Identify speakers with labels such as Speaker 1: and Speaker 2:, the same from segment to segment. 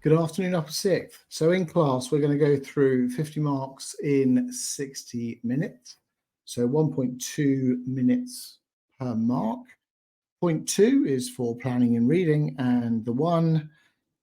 Speaker 1: Good afternoon, Upper Sixth. So in class, we're going to go through 50 marks in 60 minutes. So 1.2 minutes per mark. Point 2 is for planning and reading, and the 1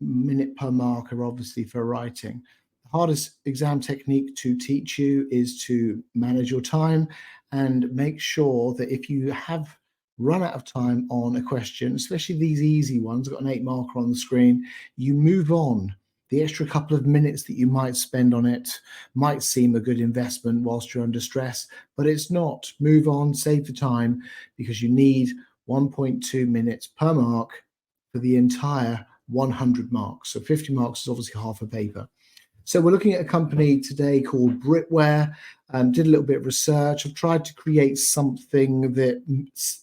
Speaker 1: minute per mark are obviously for writing. The hardest exam technique to teach you is to manage your time and make sure that if you have run out of time on a question, especially these easy ones, got an 8 marker on the screen, you move on. The extra couple of minutes that you might spend on it might seem a good investment whilst you're under stress, but it's not. Move on, save the time, because you need 1.2 minutes per mark for the entire 100 marks. So 50 marks is obviously half a paper. So we're looking at a company today called BritWear. Did a little bit of research. I've tried to create something that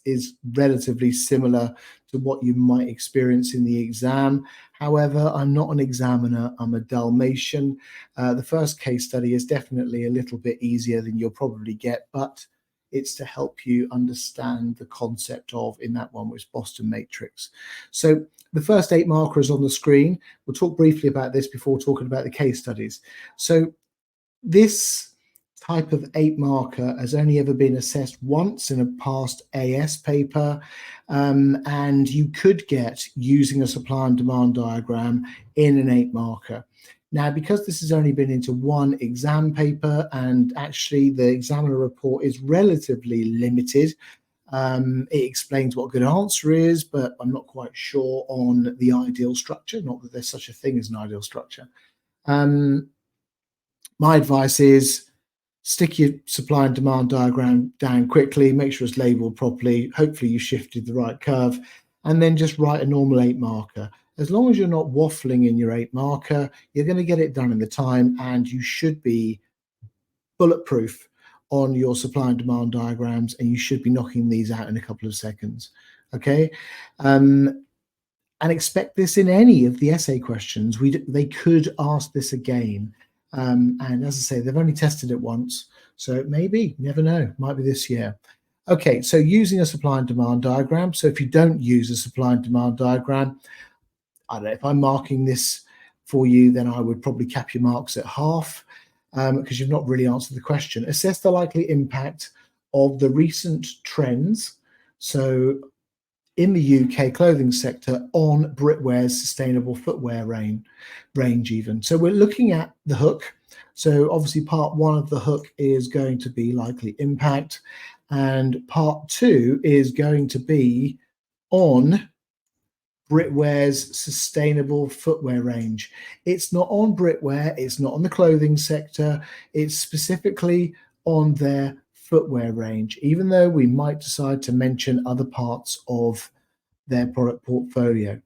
Speaker 1: is relatively similar to what you might experience in the exam. However, I'm not an examiner, I'm a Dalmatian. The first case study is definitely a little bit easier than you'll probably get, but it's to help you understand the concept of, in that one, which Boston Matrix. So the first 8 markers on the screen. We'll talk briefly about this before talking about the case studies. So this type of 8 marker has only ever been assessed once in a past AS paper, and you could get using a supply and demand diagram in an 8 marker. Now, because this has only been into one exam paper, and actually the examiner report is relatively limited, it explains what a good answer is, but I'm not quite sure on the ideal structure, not that there's such a thing as an ideal structure. My advice is stick your supply and demand diagram down quickly, make sure it's labeled properly, hopefully you shifted the right curve, and then just write a normal 8 marker. As long as you're not waffling in your 8 marker, you're going to get it done in the time, and you should be bulletproof on your supply and demand diagrams, and you should be knocking these out in a couple of seconds. Okay. And expect this in any of the essay questions. They could ask this again. And as I say, they've only tested it once, so maybe, never know, might be this year. Okay, so using a supply and demand diagram. So if you don't use a supply and demand diagram, I don't know, if I'm marking this for you, then I would probably cap your marks at half, because you've not really answered the question. Assess the likely impact of the recent trends, so in the UK clothing sector, on BritWear's sustainable footwear range even. So we're looking at the hook. So obviously part 1 of the hook is going to be likely impact, and part 2 is going to be on BritWear's sustainable footwear range. It's not on BritWear, it's not on the clothing sector, it's specifically on their footwear range, even though we might decide to mention other parts of their product portfolio.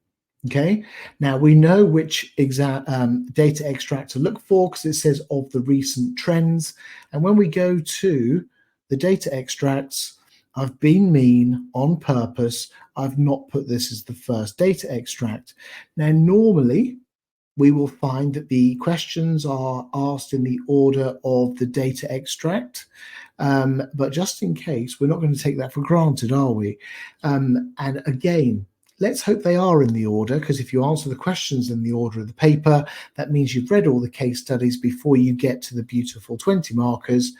Speaker 1: Okay, now we know which data extract to look for, because it says of the recent trends, and when we go to the data extracts, I've been mean on purpose. I've not put this as the first data extract. Now, normally we will find that the questions are asked in the order of the data extract. But just in case, we're not going to take that for granted, are we? And again, let's hope they are in the order, because if you answer the questions in the order of the paper, that means you've read all the case studies before you get to the beautiful 20 markers.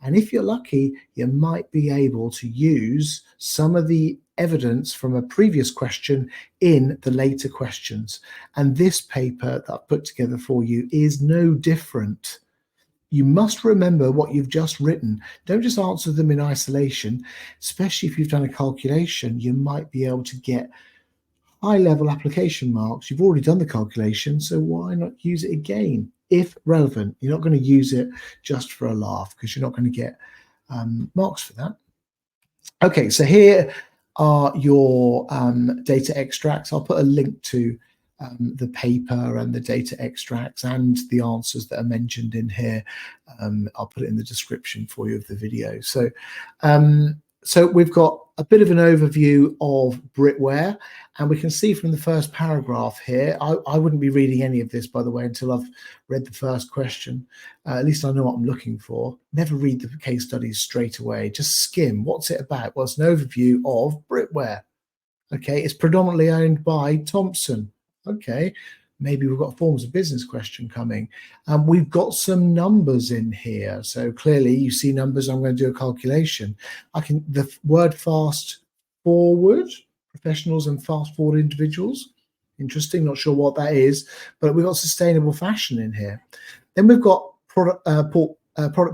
Speaker 1: And if you're lucky, you might be able to use some of the evidence from a previous question in the later questions. And this paper that I've put together for you is no different. You must remember what you've just written. Don't just answer them in isolation, especially if you've done a calculation. You might be able to get high-level application marks. You've already done the calculation, so why not use it again? If relevant, you're not going to use it just for a laugh, because you're not going to get marks for that. Okay, so here are your data extracts. I'll put a link to the paper and the data extracts and the answers that are mentioned in here. I'll put it in the description for you of the video. So, so we've got a bit of an overview of BritWear, and we can see from the first paragraph here, I wouldn't be reading any of this, by the way, until I've read the first question. At least I know what I'm looking for. Never read the case studies straight away. Just skim. What's it about? Well, it's an overview of BritWear. Okay, it's predominantly owned by Thompson. Okay, maybe we've got a forms of business question coming. We've got some numbers in here. So clearly you see numbers, I'm going to do a calculation. The word fast forward, professionals and fast forward individuals. Interesting, not sure what that is, but we've got sustainable fashion in here. Then we've got product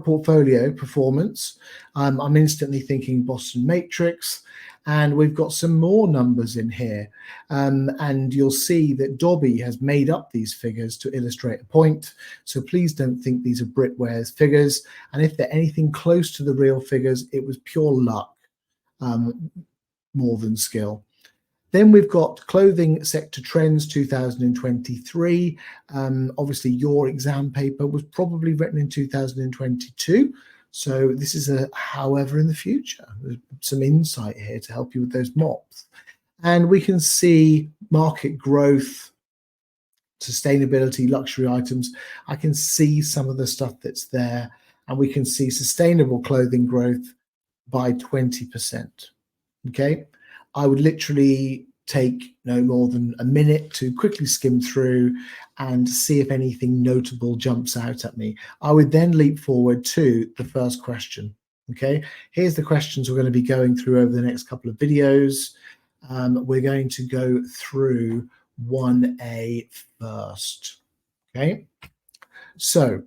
Speaker 1: portfolio performance. I'm instantly thinking Boston Matrix, and we've got some more numbers in here. And you'll see that Dobby has made up these figures to illustrate a point. So please don't think these are BritWear's figures. And if they're anything close to the real figures, it was pure luck, more than skill. Then we've got clothing sector trends 2023. Obviously, your exam paper was probably written in 2022. So this is a however in the future. There's some insight here to help you with those mocks. And we can see market growth, sustainability, luxury items. I can see some of the stuff that's there. And we can see sustainable clothing growth by 20%. Okay. I would literally take no more than a minute to quickly skim through and see if anything notable jumps out at me. I would then leap forward to the first question. Okay, here's the questions we're going to be going through over the next couple of videos. We're going to go through 1A first. Okay, so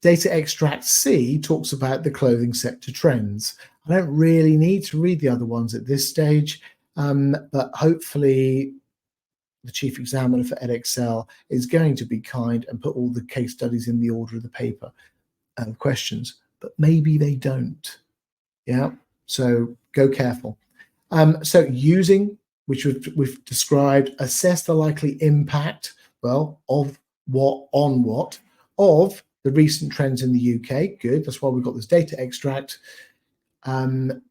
Speaker 1: data extract C talks about the clothing sector trends. I don't really need to read the other ones at this stage. But hopefully the chief examiner for Edexcel is going to be kind and put all the case studies in the order of the paper questions, but maybe they don't. Yeah, so go careful. So using, which we've described, assess the likely impact, well, of what on what of the recent trends in the UK. Good, that's why we've got this data extract on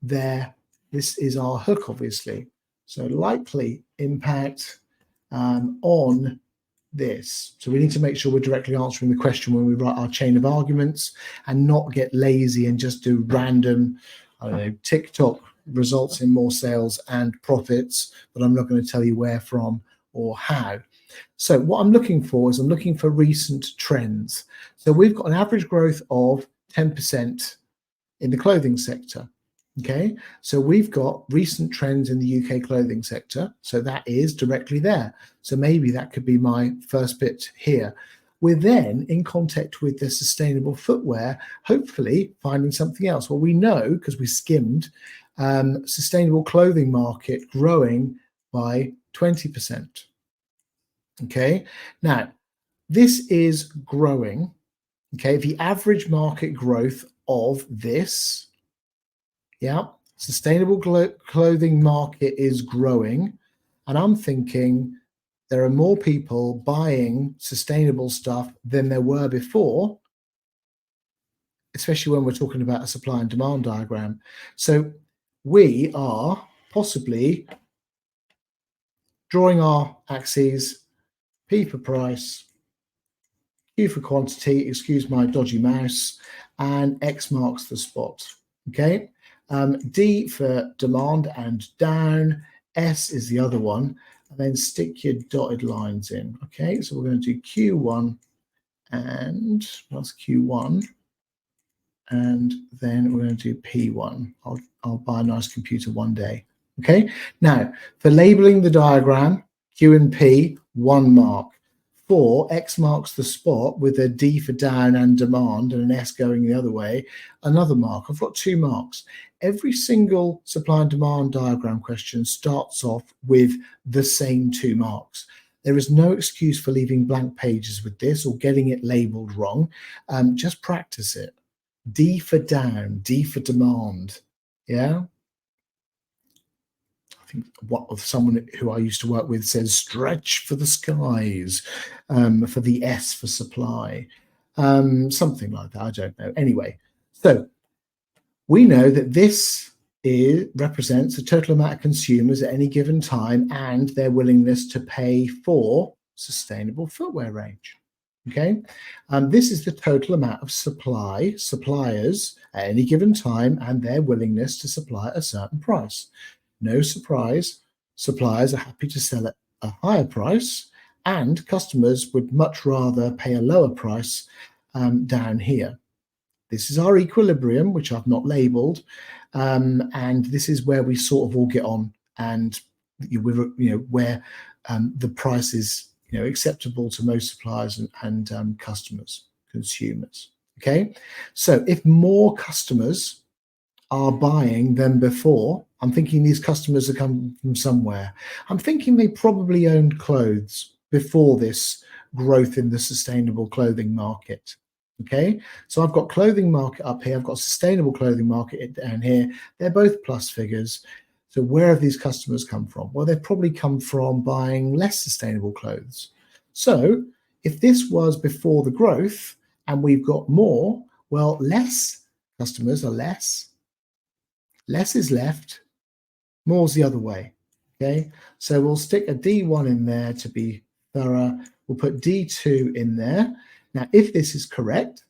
Speaker 1: their. This is our hook, obviously. So likely impact on this. So we need to make sure we're directly answering the question when we write our chain of arguments and not get lazy and just do random, I don't know, TikTok results in more sales and profits, but I'm not going to tell you where from or how. So what I'm looking for is I'm looking for recent trends. So we've got an average growth of 10% in the clothing sector. Okay, so we've got recent trends in the UK clothing sector. So that is directly there. So maybe that could be my first bit here. We're then in contact with the sustainable footwear, hopefully finding something else. Well, we know because we skimmed sustainable clothing market growing by 20%. Okay, now this is growing. Okay, the average market growth of this. Yeah, sustainable clothing market is growing. And I'm thinking there are more people buying sustainable stuff than there were before, especially when we're talking about a supply and demand diagram. So we are possibly drawing our axes, P for price, Q for quantity, excuse my dodgy mouse, and X marks the spot. Okay. D for demand and down, S is the other one, and then stick your dotted lines in. Okay, so we're going to do Q1 and that's Q1, and then we're going to do P1. I'll buy a nice computer one day. Okay, now for labeling the diagram, Q and P, 1 mark. For X marks the spot with a D for down and demand and an S going the other way, another mark. I've got 2 marks. Every single supply and demand diagram question starts off with the same 2 marks. There is no excuse for leaving blank pages with this or getting it labeled wrong. Just practice it. D for down, D for demand. Yeah. I think someone who I used to work with says stretch for the skies, for the S for supply, something like that. I don't know. Anyway, so we know that this represents the total amount of consumers at any given time and their willingness to pay for sustainable footwear range. Okay, this is the total amount of suppliers at any given time and their willingness to supply at a certain price. No surprise, suppliers are happy to sell at a higher price and customers would much rather pay a lower price down here. This is our equilibrium, which I've not labeled, and this is where we sort of all get on, and where the price is acceptable to most suppliers and customers, consumers. Okay, so if more customers are buying than before, I'm thinking these customers are coming from somewhere. I'm thinking they probably owned clothes before this growth in the sustainable clothing market. Okay, so I've got clothing market up here, I've got sustainable clothing market down here. They're both plus figures. So where have these customers come from? Well, they've probably come from buying less sustainable clothes. So if this was before the growth and we've got more, well, less customers are less is left, more's the other way. Okay, so we'll stick a D1 in there to be thorough. We'll put D2 in there. Now, if this is correct,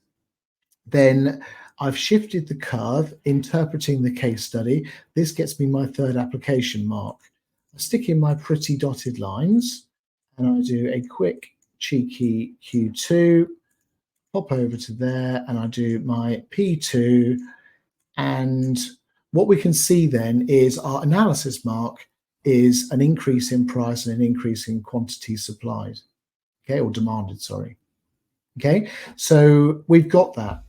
Speaker 1: then I've shifted the curve, interpreting the case study. This gets me my third application mark. I stick in my pretty dotted lines, and I do a quick cheeky Q2, pop over to there, and I do my P2. And what we can see then is our analysis mark is an increase in price and an increase in quantity supplied, okay, or demanded, sorry. Okay, so we've got that.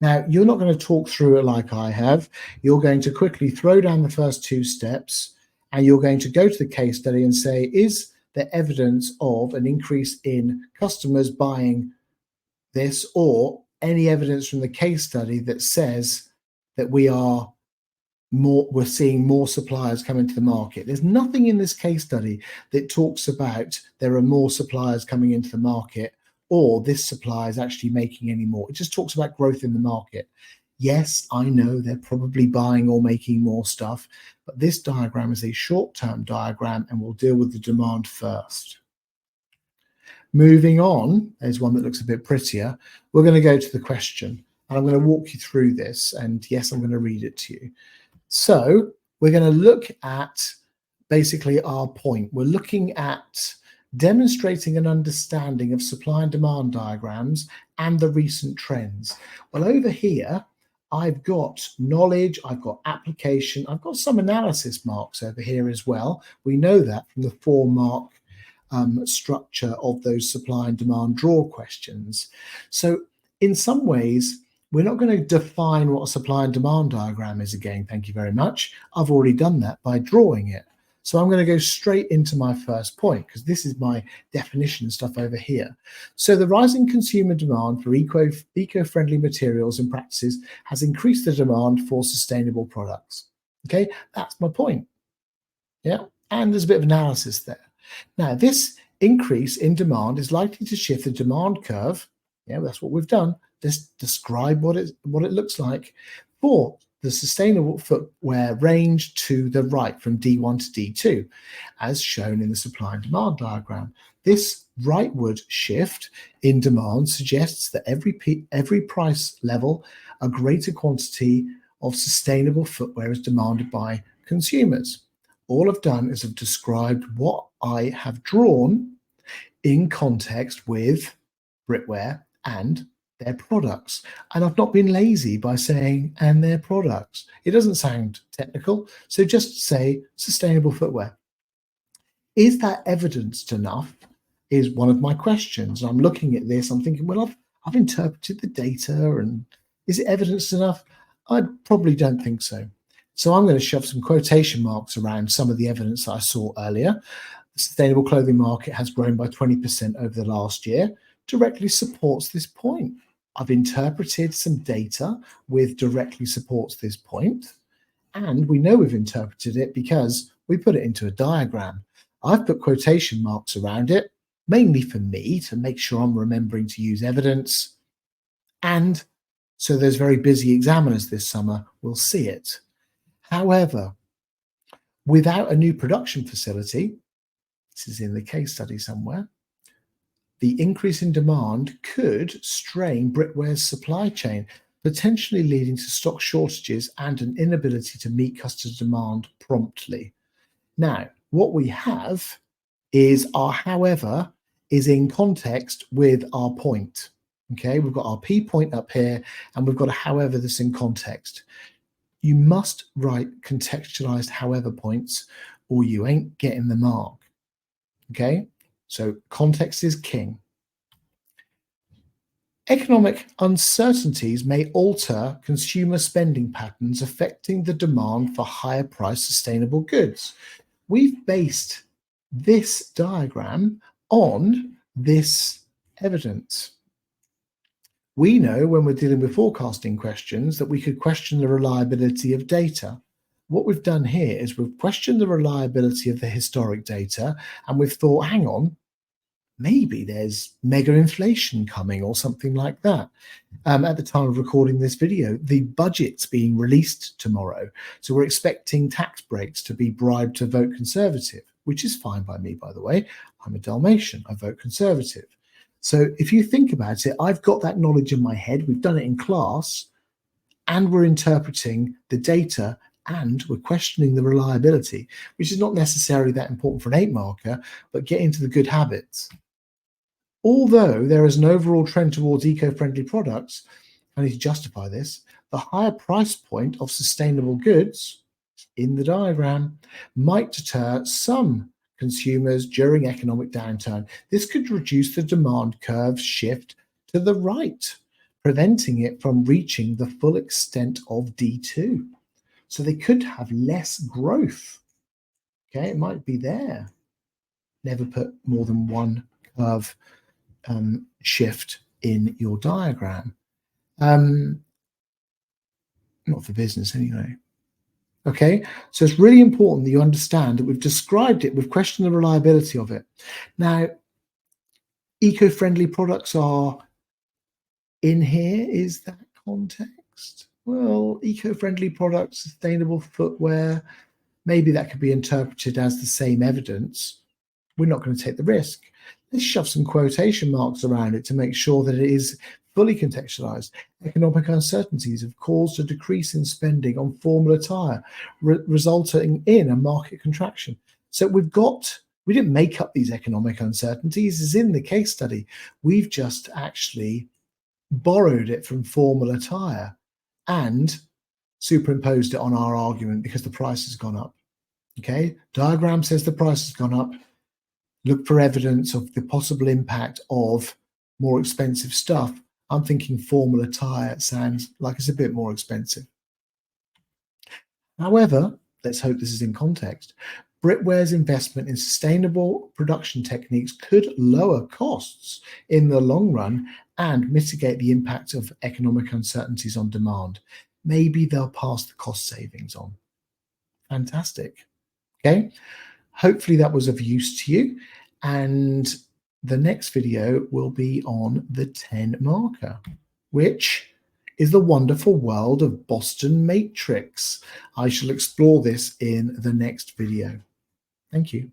Speaker 1: Now, you're not going to talk through it like I have. You're going to quickly throw down the first two steps, and you're going to go to the case study and say, is there evidence of an increase in customers buying this, or any evidence from the case study that says that we're seeing more suppliers come into the market? There's nothing in this case study that talks about there are more suppliers coming into the market, or this supplier is actually making any more. It just talks about growth in the market. Yes, I know they're probably buying or making more stuff, but this diagram is a short-term diagram, and we'll deal with the demand first. Moving on, there's one that looks a bit prettier. We're going to go to the question, and I'm going to walk you through this, and yes, I'm going to read it to you. So we're going to look at basically our point. We're looking at demonstrating an understanding of supply and demand diagrams and the recent trends. Well, over here, I've got knowledge, I've got application, I've got some analysis marks over here as well. We know that from the 4-mark structure of those supply and demand draw questions. So in some ways, we're not going to define what a supply and demand diagram is again. Thank you very much. I've already done that by drawing it. So I'm going to go straight into my first point, because this is my definition stuff over here. So the rising consumer demand for eco-friendly materials and practices has increased the demand for sustainable products. Okay, that's my point. Yeah, and there's a bit of analysis there. Now, this increase in demand is likely to shift the demand curve. Yeah, that's what we've done. Just describe what it looks like for the sustainable footwear range to the right from D1 to D2, as shown in the supply and demand diagram. This rightward shift in demand suggests that every price level, a greater quantity of sustainable footwear is demanded by consumers. All I've done is I've described what I have drawn in context with BritWear and their products. And I've not been lazy by saying and their products. It doesn't sound technical, so just say sustainable footwear. Is that evidenced enough is one of my questions. I'm looking at this, I'm thinking, well, I've interpreted the data, and is it evidenced enough? I probably don't think so. So I'm going to shove some quotation marks around some of the evidence that I saw earlier. The sustainable clothing market has grown by 20% over the last year, directly supports this point. I've interpreted some data with directly supports this point, and we know we've interpreted it because we put it into a diagram. I've put quotation marks around it, mainly for me to make sure I'm remembering to use evidence, and so those very busy examiners this summer will see it. However, without a new production facility, this is in the case study somewhere, the increase in demand could strain BritWear's supply chain, potentially leading to stock shortages and an inability to meet customer demand promptly. Now, what we have is our however is in context with our point. Okay, we've got our P point up here and we've got a however that's in context. You must write contextualized however points or you ain't getting the mark. Okay, so context is king. Economic uncertainties may alter consumer spending patterns, affecting the demand for higher priced sustainable goods. We've based this diagram on this evidence. We know when we're dealing with forecasting questions that we could question the reliability of data. What we've done here is we've questioned the reliability of the historic data and we've thought, hang on, maybe there's mega inflation coming or something like that. At the time of recording this video, the budget's being released tomorrow. So we're expecting tax breaks to be bribed to vote Conservative, which is fine by me, by the way. I'm a Dalmatian, I vote Conservative. So if you think about it, I've got that knowledge in my head. We've done it in class and we're interpreting the data and we're questioning the reliability, which is not necessarily that important for an 8 marker, but get into the good habits. Although there is an overall trend towards eco-friendly products, I need to justify this, the higher price point of sustainable goods in the diagram might deter some consumers during economic downturn. This could reduce the demand curve shift to the right, preventing it from reaching the full extent of D2. So they could have less growth. Okay, it might be there. Never put more than one curve shift in your diagram. Not for business anyway. Okay, so it's really important that you understand that we've described it, we've questioned the reliability of it. Now, eco-friendly products are in here. Is that context? Well, eco-friendly products, sustainable footwear, maybe that could be interpreted as the same evidence. We're not going to take the risk. Let's shove some quotation marks around it to make sure that it is fully contextualized. Economic uncertainties have caused a decrease in spending on formal attire, resulting in a market contraction. So we didn't make up these economic uncertainties. It's in the case study. We've just actually borrowed it from formal attire and superimposed it on our argument because the price has gone up. Okay, diagram says the price has gone up. Look for evidence of the possible impact of more expensive stuff. I'm thinking formal attire sounds like it's a bit more expensive. However, let's hope this is in context. BritWear's investment in sustainable production techniques could lower costs in the long run and mitigate the impact of economic uncertainties on demand. Maybe they'll pass the cost savings on. Fantastic. Okay. Hopefully that was of use to you. And the next video will be on the 10 marker, which is the wonderful world of Boston Matrix. I shall explore this in the next video. Thank you.